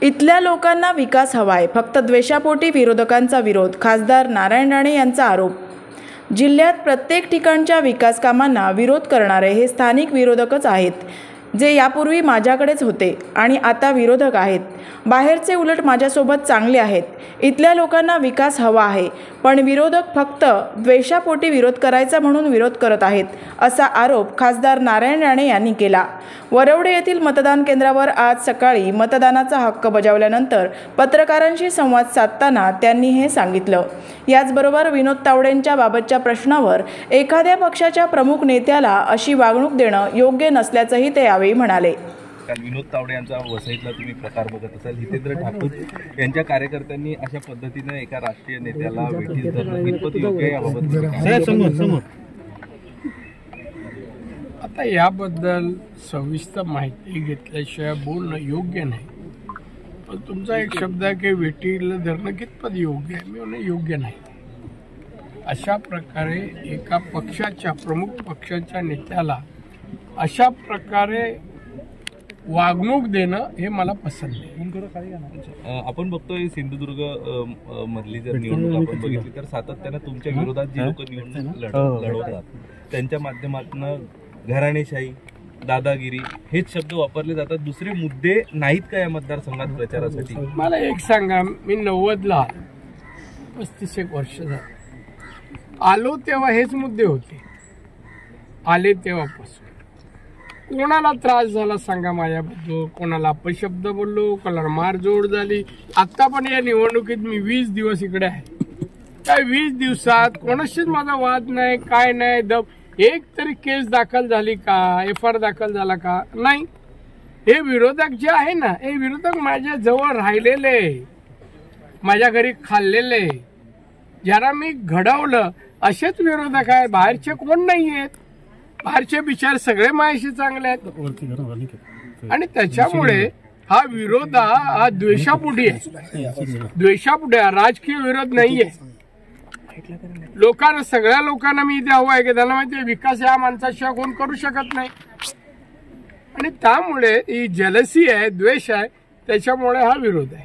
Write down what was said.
इथल्या लोकांना विकास हवाय, फक्त द्वेषापोटी विरोधकांचा विरोध. खासदार नारायण राणे यांचा आरोप. जिल्ह्यात प्रत्येक ठिकाणच्या विकास कामांना विरोध करणारे हे स्थानिक विरोधकच आहेत, जे यापूर्वी माझ्याकडेच होते आणि आता विरोधक आहेत. बाहेरचे उलट माझ्यासोबत चांगले आहेत. इथल्या लोकांना विकास हवा आहे, पण विरोधक फक्त द्वेषापोटी विरोध करायचा म्हणून विरोध करत आहेत, असा आरोप खासदार नारायण राणे यांनी केला. वरवडे येथील मतदान केंद्रावर आज सकाळी मतदानाचा हक्क बजावल्यानंतर पत्रकारांशी संवाद साधताना त्यांनी हे सांगितलं. याचबरोबर विनोद तावडेंच्या बाबतच्या प्रश्नावर एखाद्या पक्षाच्या प्रमुख नेत्याला अशी वागणूक देणं योग्य नसल्याचंही ते यावेळी म्हणाले. विनोद तावडे यांचा वसईतला तुम्ही प्रकार बघत असाल. हितेंद्र ठाकूर यांच्या कार्यकर्त्यांनी अशा पद्धतीने एका राष्ट्रीय नेत्याला वेठीस धरणं कितपत योग्य आहे याबाबत? आता याबद्दल सविस्तर माहिती घेतल्याशिवाय बोलणं योग्य नाही. पण तुमचा एक शब्द आहे की वेठीला धरणं कितपत योग्य आहे. मी म्हणणं योग्य नाही. अशा प्रकारे एका पक्षाच्या प्रमुख पक्षाच्या नेत्याला अशा प्रकारे वागणूक देणं हे मला पसंत नाही. आपण बघतोय सिंधुदुर्ग मधली जर निवडणूक आपण बघितली तर सातत्यानं तुमच्या विरोधात जी लोक निवडणूक लढवतात त्यांच्या माध्यमातून घराणेशाही, दादागिरी हेच शब्द वापरले जातात. दुसरे मुद्दे नाहीत का या मतदारसंघात प्रचारासाठी? मला एक सांगा, मी 90ला 35 वर्ष झालं आलो तेव्हा हेच मुद्दे होते. आले तेव्हापासून कोणाला त्रास झाला सांगा माझ्याबद्दल? कोणाला अपशब्द बोललो, कोणाला मारजोड झाली? आता पण या निवडणुकीत मी 20 दिवस इकडे आहे. काय 20 दिवसात कोणाशीच माझा वाद नाही, काय नाही. एक तरी केस दाखल झाली का? FIR दाखल झाला का? नाही. हे विरोधक जे आहे ना, हे विरोधक माझ्या जवळ राहिलेले, माझ्या घरी खाल्लेले, ज्याला मी घडवलं असेच विरोधक आहे. बाहेरचे कोण नाही आहेत. बाहेरचे विचार सगळे माझ्याशी चांगले आहेत आणि त्याच्यामुळे हा विरोध हा द्वेषापोटी आहे. द्वेषापोटी राजकीय विरोध नाहीये. लोकांना, सगळ्या लोकांना मी इथे हवं आहे की त्यांना माहिती आहे विकास या माणसाशिवाय कोण करू शकत नाही. आणि त्यामुळे ही जेलसी आहे, द्वेष आहे, त्याच्यामुळे हा विरोध आहे.